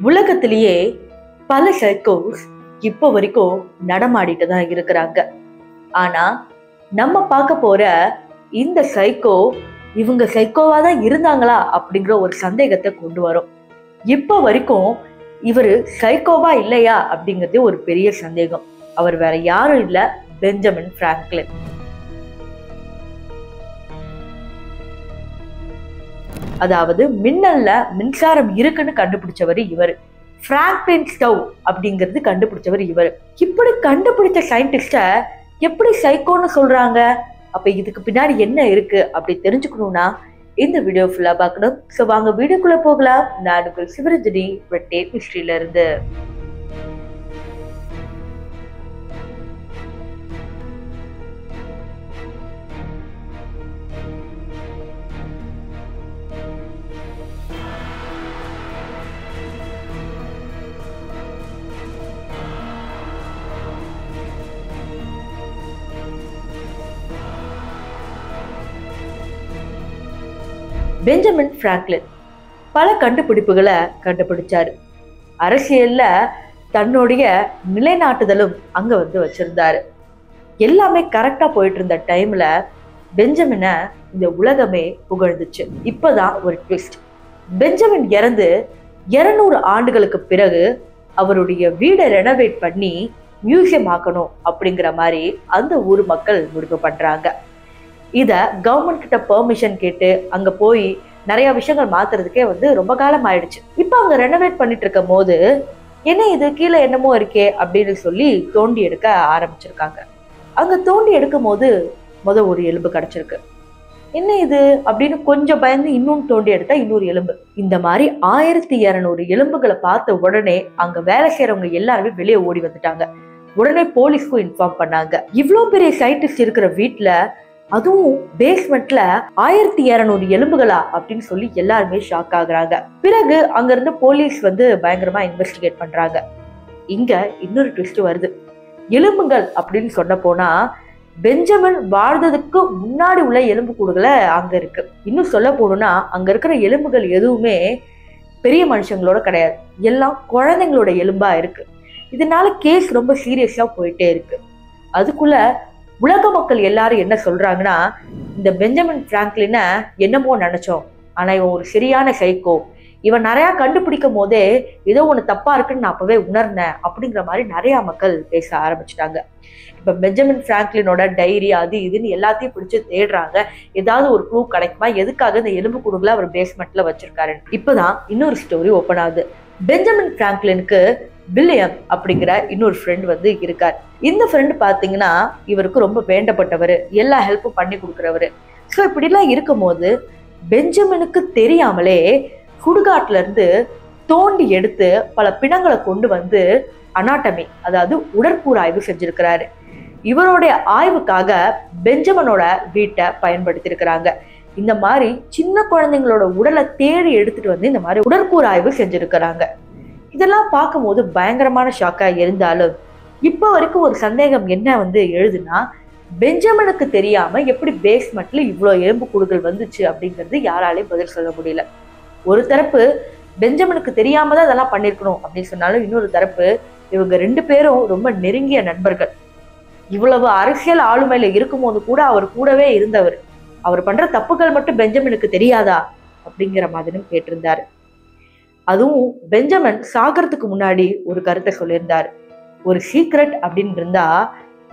உலகத்திலேயே பல சைக்கோஸ் இப்போ வரைக்கும் நடமாடிட்டு தான் இருக்கிறாங்க. ஆனா நம்ம பார்க்க போற இந்த சைக்கோ இவங்க சைக்கோவா தான் இருந்தாங்களா அப்படிங்கிற ஒரு சந்தேகத்தை கொண்டு வரும். இப்போ வரைக்கும் இவரு சைக்கோவா இல்லையா அப்படிங்கிறது ஒரு பெரிய சந்தேகம். அவர் வேற யாரும் இல்ல, பெஞ்சமின் பிராங்க்லின். அதாவது மின்னல்ல மின்சாரம் இருக்குன்னு கண்டுபிடிச்சவர் இவர். பிராங்க்லின் ஸ்டவ் அப்படிங்கிறது கண்டுபிடிச்சவர் இவர். இப்படி கண்டுபிடிச்ச சயின்டிஸ்ட எப்படி சைக்கோன்னு சொல்றாங்க? அப்ப இதுக்கு பின்னாடி என்ன இருக்கு அப்படி தெரிஞ்சுக்கணும்னா இந்த வீடியோ ஃபுல்லா பார்க்கணும். ஸோ வாங்க வீடியோக்குள்ள போகலாம். நான் உங்கள் சிவரஞ்சனி வெட்டேட் ஹிஸ்டரியில இருந்து. பெஞ்சமின் பிராங்க்லின் பல கண்டுபிடிப்புகளை கண்டுபிடிச்சாரு. அரசியல்ல தன்னுடைய நிலைநாட்டுதலும் அங்க வச்சிருந்தாரு. எல்லாமே கரெக்டா போயிட்டு இருந்த டைம்ல பெஞ்சமினை இந்த உலகமே புகழ்ந்துச்சு. இப்பதான் ஒரு ட்விஸ்ட். பெஞ்சமின் இறந்து 200 ஆண்டுகளுக்கு பிறகு அவருடைய வீடை ரெனோவேட் பண்ணி மியூசியம் ஆக்கணும் அப்படிங்கிற மாதிரி அந்த ஊர் மக்கள் முடிவு பண்றாங்க. இத கவர்மெண்ட் கிட்ட பெர்மிஷன் கேட்டு அங்க போய் நிறைய விஷயங்கள் மாத்துறதுக்கே ரொம்ப காலம் ஆயிடுச்சு. இப்ப அங்க ரெனோவேட் பண்ணிட்டு இருக்கும் போது என்ன இது கீழே என்னமோ இருக்கே அப்படின்னு சொல்லி தோண்டி எடுக்க ஆரம்பிச்சிருக்காங்க. அங்க தோண்டி எடுக்கும் போது ஒரு எலும்பு கிடைச்சிருக்கு. என்ன இது அப்படின்னு கொஞ்சம் பயந்து இன்னொன்னு தோண்டி எடுத்தா இன்னொரு எலும்பு. இந்த மாதிரி 1200 எலும்புகளை பார்த்த உடனே அங்க வேலை செய்யறவங்க எல்லாருமே வெளியே ஓடி வந்துட்டாங்க. உடனே போலீஸ்க்கும் இன்ஃபார்ம் பண்ணாங்க. இவ்வளவு பெரிய சயின்டிஸ்ட் இருக்கிற வீட்டுல, அதுவும் பேஸ்மெண்ட்ல 1200 எலும்புகளா அப்படின்னு சொல்லி எல்லாருமே ஷாக் ஆகுறாங்க. பிறகு அங்க இருந்து போலீஸ் பயங்கரமா இன்வெஸ்டிகேட் பண்றாங்க. இங்க இன்னொரு ட்விஸ்ட் வருது. எலும்புகள் அப்படின்னு சொன்ன போனா பெஞ்சமின் வாழ்ந்ததுக்கு முன்னாடி உள்ள எலும்பு கூடுகளை அங்க இருக்கு. இன்னும் சொல்ல போனோம்னா அங்க இருக்கிற எலும்புகள் எதுவுமே பெரிய மனுஷங்களோட கிடையாது, எல்லாம் குழந்தைங்களோட எலும்பா இருக்கு. இதனால கேஸ் ரொம்ப சீரியஸா போயிட்டே இருக்கு. அதுக்குள்ள உலக மக்கள் எல்லாரும் என்ன சொல்றாங்கன்னா, இந்த பெஞ்சமின் பிராங்க்லினை என்னமோ நினைச்சோம், ஆனா இவன் ஒரு சரியான சைக்கோ, இவன் நிறைய கண்டுபிடிக்கும் போதே ஏதோ ஒண்ணு தப்பா இருக்குன்னு நான் அப்பவே உணர்ந்தேன் அப்படிங்கிற மாதிரி நிறைய மக்கள் பேச ஆரம்பிச்சிட்டாங்க. இப்ப பெஞ்சமின் பிராங்க்லினோட டைரி அது இதுன்னு எல்லாத்தையும் பிடிச்சு தேடுறாங்க. ஏதாவது ஒரு க்ளூ கிடைக்குமா, எதுக்காக இந்த எலும்பு கூடுகளை அவர் பேஸ்மெண்ட்ல வச்சிருக்காரு. இப்பதான் இன்னொரு ஸ்டோரி ஓப்பன் ஆகுது. பெஞ்சமின் பிராங்க்லினுக்கு வில்லியம் அப்படிங்கிற இன்னொரு ஃப்ரெண்ட் இருக்கார். இந்த ஃப்ரெண்ட் பாத்தீங்கன்னா இவருக்கு ரொம்ப வேண்டப்பட்டவர், எல்லா ஹெல்ப்பும் பண்ணி கொடுக்குறவரு. ஸோ இப்படிலாம் இருக்கும் போது பெஞ்சமினுக்கு தெரியாமலே சுடுகாட்டுல இருந்து தோண்டி எடுத்து பல பிணங்களை கொண்டு அனாட்டமி, அதாவது உடற்கூறாய்வு செஞ்சிருக்கிறாரு. இவருடைய ஆய்வுக்காக பெஞ்சமினோட வீட்டை பயன்படுத்தி இருக்கிறாங்க. இந்த மாதிரி சின்ன குழந்தைங்களோட உடலை தேடி எடுத்துட்டு இந்த மாதிரி உடற்கூறாய்வு செஞ்சிருக்கிறாங்க. இதெல்லாம் பார்க்கும்போது பயங்கரமான ஷாக்கா இருந்தாலும் இப்ப வரைக்கும் ஒரு சந்தேகம் என்ன எழுதுனா, பெஞ்சமினுக்கு தெரியாம எப்படி பேஸ்மெண்ட்ல இவ்வளவு எலும்பு கூடுகள் வந்துச்சு அப்படிங்கிறது யாராலையும் பதில் சொல்ல முடியல. ஒரு தரப்பு பெஞ்சமினுக்கு தெரியாம தான் அதெல்லாம் பண்ணிருக்கணும் அப்படின்னு சொன்னாலும், இன்னொரு தரப்பு இவங்க 2 பேரும் ரொம்ப நெருங்கிய நண்பர்கள். இவ்வளவு அரசியல் ஆளுமையில இருக்கும்போது கூட அவர் கூடவே இருந்தவர். அவர் பண்ற தப்புகள் மட்டும் பெஞ்சமினுக்கு தெரியாதா அப்படிங்கிற மாதிரியும் கேட்டிருந்தாரு. அதுவும் பெஞ்சமின் சாகிறதுக்கு முன்னாடி ஒரு கருத்தை சொல்லியிருந்தாரு. ஒரு சீக்ரெட் அப்படின்னு இருந்தா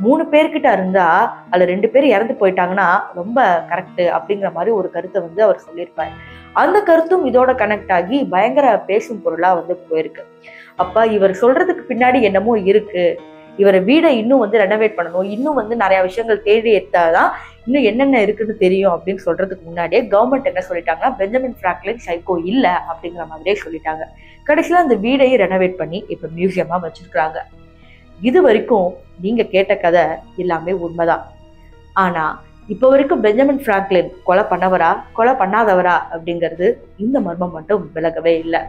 3 பேர்கிட்ட இருந்தா அதுல 2 பேர் இறந்து போயிட்டாங்கன்னா ரொம்ப கரெக்ட் அப்படிங்கிற மாதிரி ஒரு கருத்தை அவர் சொல்லியிருப்பாரு. அந்த கருத்தும் இதோட கனெக்ட் ஆகி பயங்கர பேசும் பொருளா போயிருக்கு. அப்ப இவர் சொல்றதுக்கு பின்னாடி என்னமோ இருக்கு, இவரை வீடை இன்னும் ரெனோவேட் பண்ணணும், இன்னும் நிறைய விஷயங்கள் தேடி எடுத்தாதான் இன்னும் என்னென்ன இருக்குன்னு தெரியும் அப்படின்னு சொல்றதுக்கு முன்னாடியே கவர்மெண்ட் என்ன சொல்லிட்டாங்கன்னா, பெஞ்சமின் பிராங்க்லின் சைக்கோ இல்ல அப்படிங்கிற மாதிரியே சொல்லிட்டாங்க. கடைசியில அந்த வீடையும் ரெனோவேட் பண்ணி இப்ப மியூசியமா வச்சிருக்காங்க. இது வரைக்கும் நீங்க கேட்ட கதை எல்லாமே உண்மைதான். ஆனா இப்ப வரைக்கும் பெஞ்சமின் பிராங்க்லின் கொலை பண்ணவரா கொலை பண்ணாதவரா அப்படிங்கிறது இந்த மர்மம் மட்டும் விலகவே இல்லை.